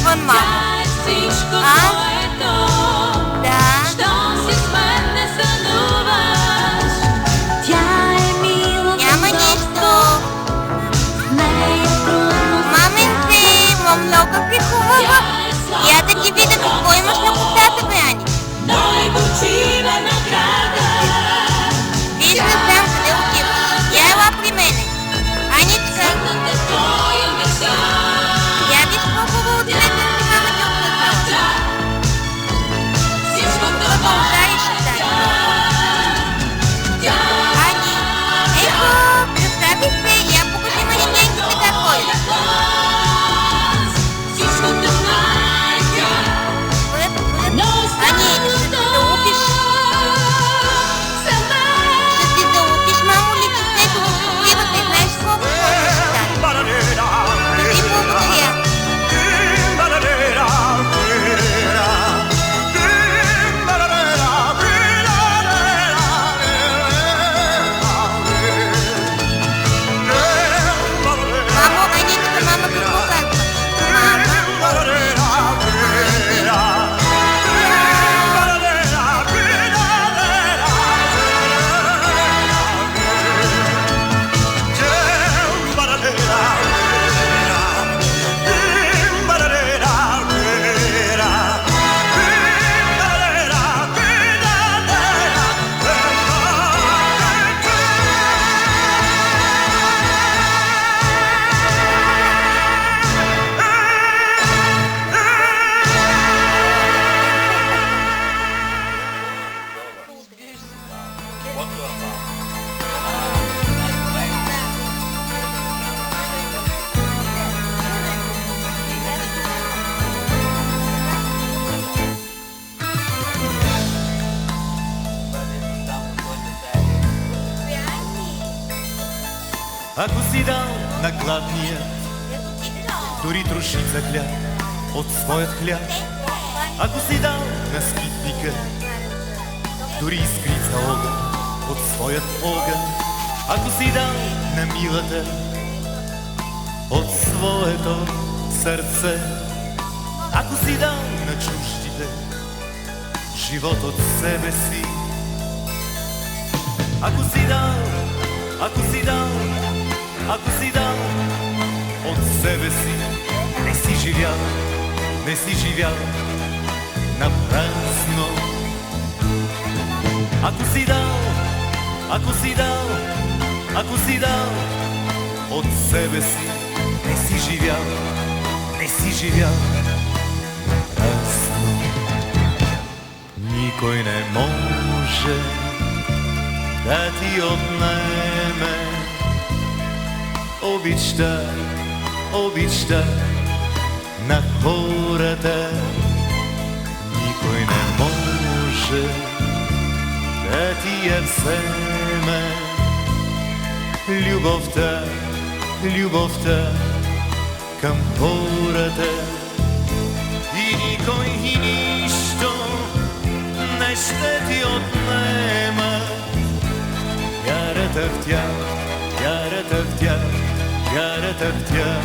навън, мамо. А? Да. Няма нищо. Маменце, много си хубава. Я да ти видя какво имаш на косата, бе, Ани. Вижда сам къде отиваш. Я ела при мене. Аничка. Я виж по-хубаво от мен да си мама ти отказала. Какво удариш тази? Ани, ето, представи се, я покажи манекенките как ходят. Ани, ще се залупиш. Ще се залупиш, мамо, ли лицето го покривате, знаеш колко сложно ще стане. Не ти благодаря. Мамо, Аничка, мама какво казва? Ако си дал на гладния дори трошица хляб от своят хляб, ако си дал на скитника дори искрица огън от своят огън, ако си дал на милата от своето сърце, ако си дал на чуждите живот от себе си, ако си дал, ако си дал, ако си дал от себе си, не си живял, не си живял напразно. Ако си дал, ако си дал, ако си дал от себе си, не си живял, не си живял напразно. Никой не може да ти отнеме обичта, обичта на хората. Никой не може да ти я вземе любовта, любовта към хората. И никой и нищо не ще ти отнема вярата в тях, вярата в тях, вярата в тях.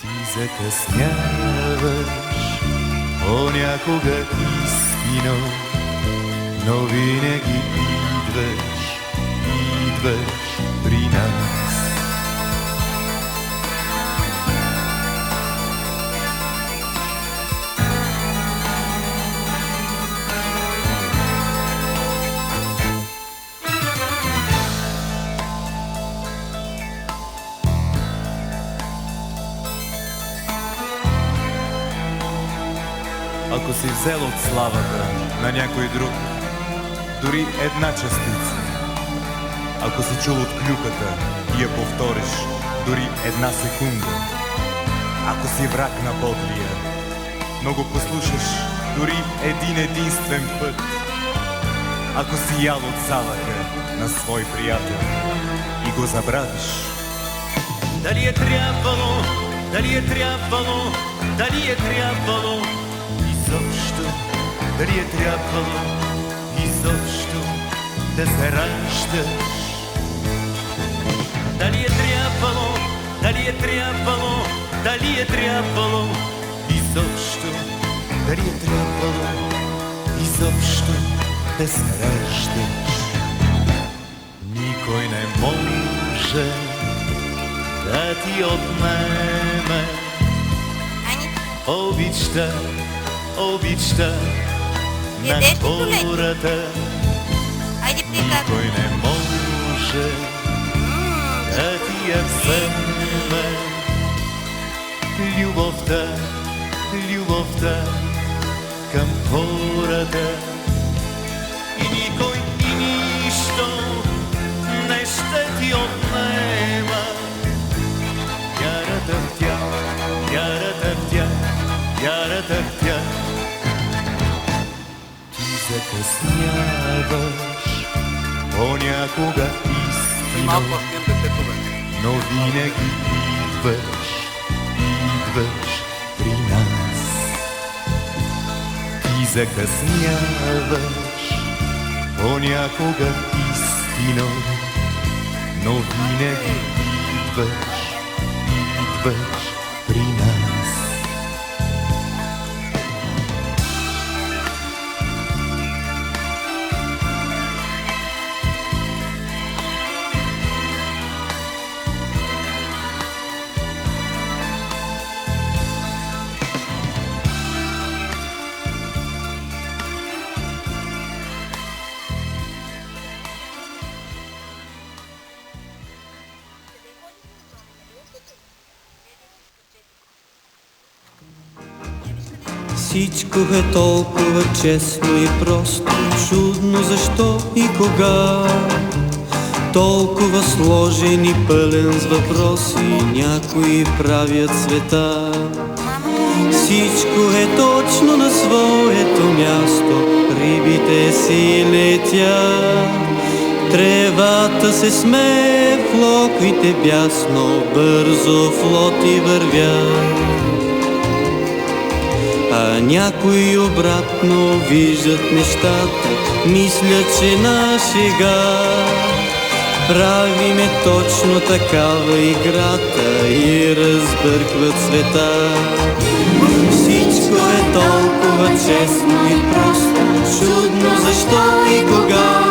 Ти закъсняваш понякога истино, но винаги идваш, идваш при нас. Ако си взел от славата на някой друг дори една частица, ако си чул от клюката и я повториш дори една секунда, ако си враг на подлия, но го послушаш дори един единствен път, ако си ял от залъка на свой приятел и го забравиш, дали е трябвало, дали е трябвало, дали е трябвало изобщо, дали е трябвало изобщо да се раждаш, дали е трябвало, дали е трябвало, дали е трябвало изобщо, дали е трябвало изобщо да се раждаш. Никой не може да ти отнеме обичта, обичта на хората. Никой не може да ти я вземе. Любовта, любовта към хората. И никой и нищо не ще ти отнема. Яратъртя, яратъртя, яратъртя. Ти закъсняваш понякога истина, но винаги идваш, идваш при нас. Ти закъсняваш понякога истина, но винаги идваш, идваш при нас. Всичко е толкова честно и просто, чудно защо и кога. Толкова сложен и пълен с въпроси, някои правят света. Всичко е точно на своето място, рибите си летят. Тревата се смее, флоквите бясно, бързо флоти вървят. А някои обратно виждат нещата, мислят, че на шега. Правиме точно такава играта и разбъркват света. Всичко е толкова честно и просто, чудно защо и кога.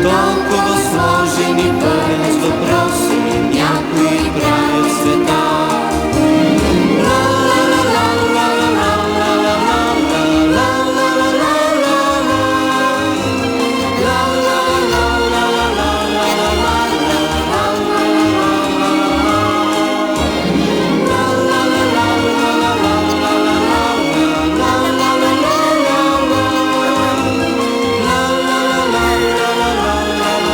Толкова сложен